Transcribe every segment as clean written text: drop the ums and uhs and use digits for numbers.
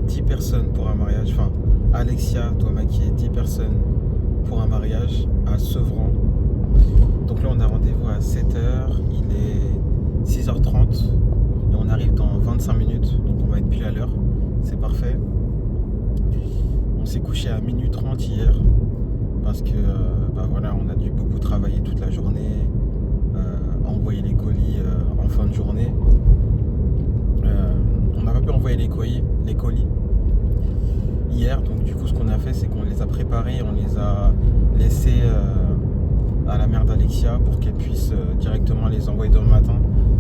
10 personnes pour un mariage. Enfin, Alexia doit maquiller 10 personnes pour un mariage à Sevran. Donc là, on a rendez-vous à 7h. Il est 6h30. Et on arrive dans 25 minutes. Donc on va être pile à l'heure. C'est parfait. On s'est couché à minuit 30 hier. Parce que voilà, on a dû beaucoup travailler toute la journée. Envoyer les colis en fin de journée. On n'a pas pu envoyer les colis hier, donc du coup ce qu'on a fait c'est qu'on les a préparés, on les a laissés à la mère d'Alexia pour qu'elle puisse directement les envoyer demain matin,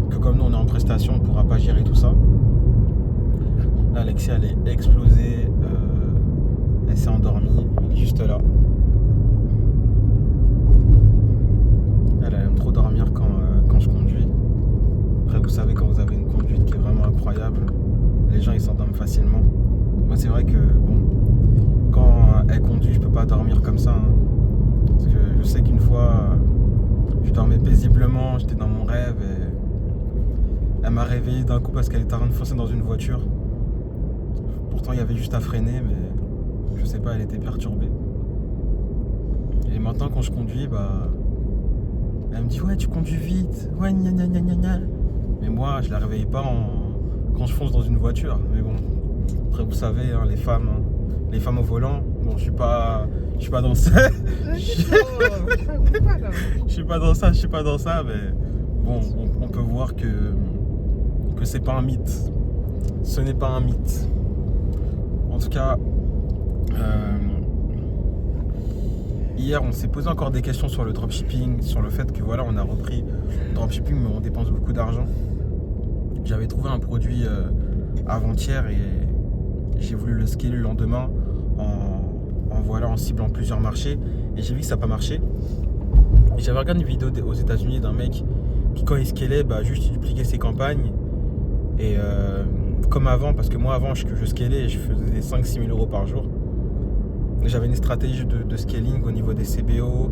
que comme nous on est en prestation on ne pourra pas gérer tout ça. Là Alexia elle est explosée, elle s'est endormie, elle est juste là. Elle aime trop dormir quand je conduis. Après vous savez quand vous avez une conduite qui est vraiment incroyable, les gens ils s'endorment facilement. Moi c'est vrai que quand elle conduit je peux pas dormir comme ça parce que je sais qu'une fois je dormais paisiblement, j'étais dans mon rêve et elle m'a réveillé d'un coup parce qu'elle était en train de foncer dans une voiture. Pourtant il y avait juste à freiner mais je sais pas, elle était perturbée. Et maintenant quand je conduis elle me dit ouais tu conduis vite, ouais gna gna gna gna gna. Mais moi je la réveille pas quand je fonce dans une voiture. Mais bon, après vous savez les femmes au volant, bon je suis pas dans ça. Je suis pas dans ça, mais bon on peut voir que c'est pas un mythe. Ce n'est pas un mythe. En tout cas hier, on s'est posé encore des questions sur le dropshipping, sur le fait que voilà, on a repris le dropshipping, mais on dépense beaucoup d'argent. J'avais trouvé un produit avant-hier et j'ai voulu le scaler le lendemain en ciblant plusieurs marchés. Et j'ai vu que ça n'a pas marché. Et j'avais regardé une vidéo aux États-Unis d'un mec qui, quand il scalait, juste il dupliquait ses campagnes. Et comme avant, parce que moi avant, je scalais et je faisais des 5-6 000 euros par jour. J'avais une stratégie de scaling au niveau des CBO,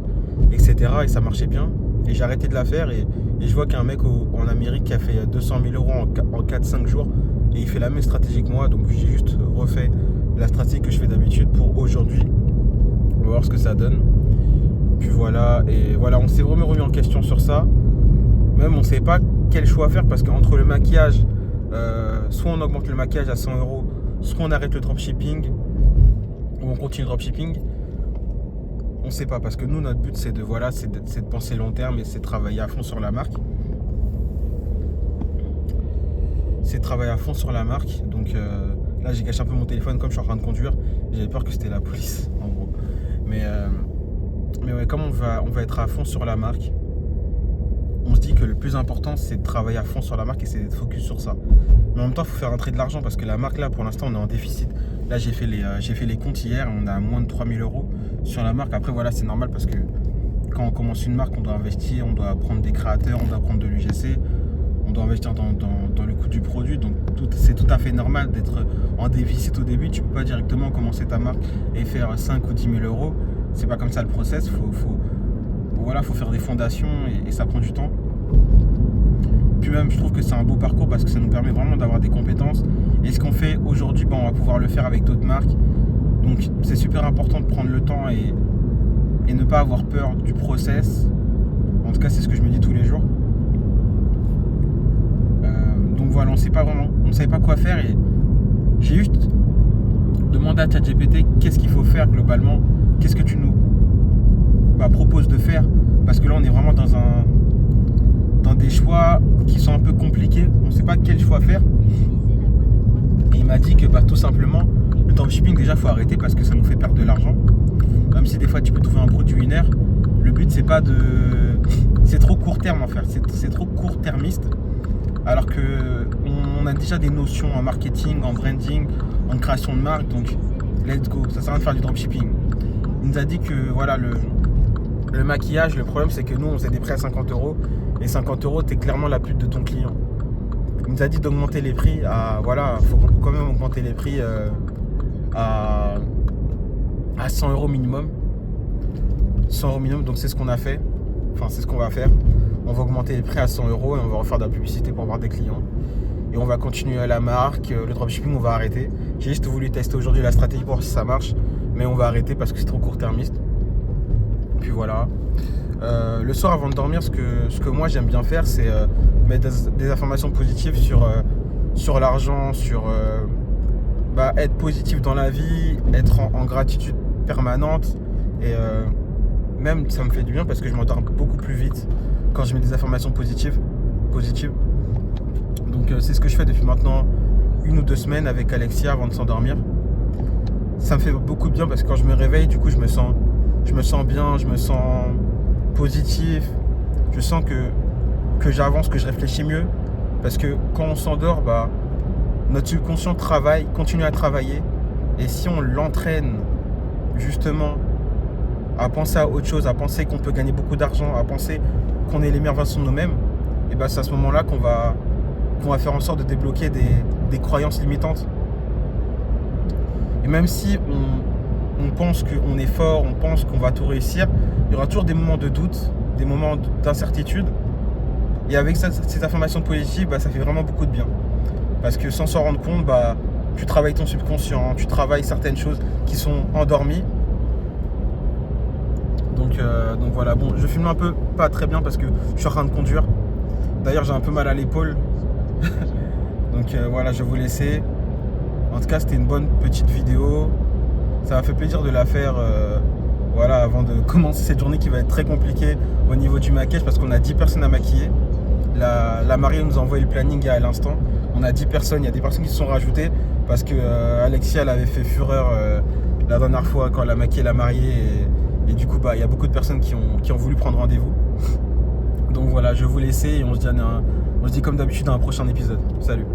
etc. Et ça marchait bien. Et j'ai arrêté de la faire. Et je vois qu'un mec en Amérique qui a fait 200 000 euros en 4-5 jours. Et il fait la même stratégie que moi. Donc j'ai juste refait la stratégie que je fais d'habitude pour aujourd'hui. On va voir ce que ça donne. Puis voilà. Et voilà, on s'est vraiment remis en question sur ça. Même on ne savait pas quel choix faire. Parce qu'entre le maquillage, soit on augmente le maquillage à 100 euros, soit on arrête le dropshipping. Ou on continue le dropshipping, on sait pas parce que nous notre but c'est de penser long terme et c'est de travailler à fond sur la marque. Donc là j'ai caché un peu mon téléphone comme je suis en train de conduire, j'avais peur que c'était la police en gros. Mais ouais, comme on va être à fond sur la marque, on se dit que le plus important c'est de travailler à fond sur la marque et c'est d'être focus sur ça. Mais en même temps il faut faire rentrer de l'argent parce que la marque là pour l'instant on est en déficit. Là j'ai fait les comptes hier, on a moins de 3 000 euros sur la marque. Après voilà c'est normal parce que quand on commence une marque on doit investir, on doit prendre des créateurs, on doit prendre de l'UGC, on doit investir dans le coût du produit. Donc c'est tout à fait normal d'être en déficit au début. Tu peux pas directement commencer ta marque et faire 5 ou 10 000 euros. C'est pas comme ça le process, faut faire des fondations et ça prend du temps. Puis même je trouve que c'est un beau parcours parce que ça nous permet vraiment d'avoir des compétences. Et ce qu'on fait aujourd'hui, on va pouvoir le faire avec d'autres marques. Donc c'est super important de prendre le temps et ne pas avoir peur du process. En tout cas c'est ce que je me dis tous les jours. Donc voilà, on ne savait pas quoi faire et j'ai juste demandé à ChatGPT qu'est-ce qu'il faut faire globalement, qu'est-ce que tu nous proposes de faire. Parce que là on est vraiment dans des choix qui sont un peu compliqués, on ne sait pas quel choix faire. Et il m'a dit que tout simplement le dropshipping déjà faut arrêter parce que ça nous fait perdre de l'argent. Même si des fois tu peux trouver un produit winner, le but c'est pas c'est trop court terme en fait, c'est trop court-termiste. Alors que on a déjà des notions en marketing, en branding, en création de marque, donc let's go, ça sert à rien de faire du dropshipping. Il nous a dit que voilà le maquillage, le problème c'est que nous on faisait des prix à 50 euros et 50 euros t'es clairement la pute de ton client. Il nous a dit d'augmenter les prix faut quand même augmenter les prix à 100 euros minimum. 100 euros minimum, donc c'est ce qu'on a fait. Enfin c'est ce qu'on va faire. On va augmenter les prix à 100 euros et on va refaire de la publicité pour avoir des clients. et on va continuer à la marque. Le dropshipping, on va arrêter. J'ai juste voulu tester aujourd'hui la stratégie pour voir si ça marche, mais on va arrêter parce que c'est trop court-termiste. Puis voilà. Le soir avant de dormir, ce que moi j'aime bien faire, c'est mettre des informations positives sur l'argent, sur être positif dans la vie, être en gratitude permanente. Et même ça me fait du bien parce que je m'endors beaucoup plus vite quand je mets des informations positives. Donc c'est ce que je fais depuis maintenant 1 ou 2 semaines avec Alexia avant de s'endormir. Ça me fait beaucoup de bien parce que quand je me réveille, du coup je me sens bien, je me sens positif, je sens que j'avance, que je réfléchis mieux. Parce que quand on s'endort, notre subconscient continue à travailler. Et si on l'entraîne justement à penser à autre chose, à penser qu'on peut gagner beaucoup d'argent, à penser qu'on est les meilleures versions de nous-mêmes, et c'est à ce moment-là qu'on va faire en sorte de débloquer des croyances limitantes. Et même si on pense qu'on est fort, on pense qu'on va tout réussir, il y aura toujours des moments de doute, des moments d'incertitude. Et avec cette information positive, ça fait vraiment beaucoup de bien. Parce que sans s'en rendre compte, tu travailles ton subconscient, tu travailles certaines choses qui sont endormies. Donc voilà, bon, je filme un peu pas très bien parce que je suis en train de conduire. D'ailleurs, j'ai un peu mal à l'épaule. Donc voilà, je vais vous laisser. En tout cas, c'était une bonne petite vidéo. Ça m'a fait plaisir de la faire avant de commencer cette journée qui va être très compliquée au niveau du maquillage parce qu'on a 10 personnes à maquiller. La mariée nous a envoyé le planning à l'instant. On a 10 personnes, il y a des personnes qui se sont rajoutées parce que Alexia elle avait fait fureur la dernière fois quand elle a maquillé la mariée et du coup il y a beaucoup de personnes qui ont voulu prendre rendez-vous. Donc voilà, je vais vous laisser et on se dit comme d'habitude à un prochain épisode. Salut.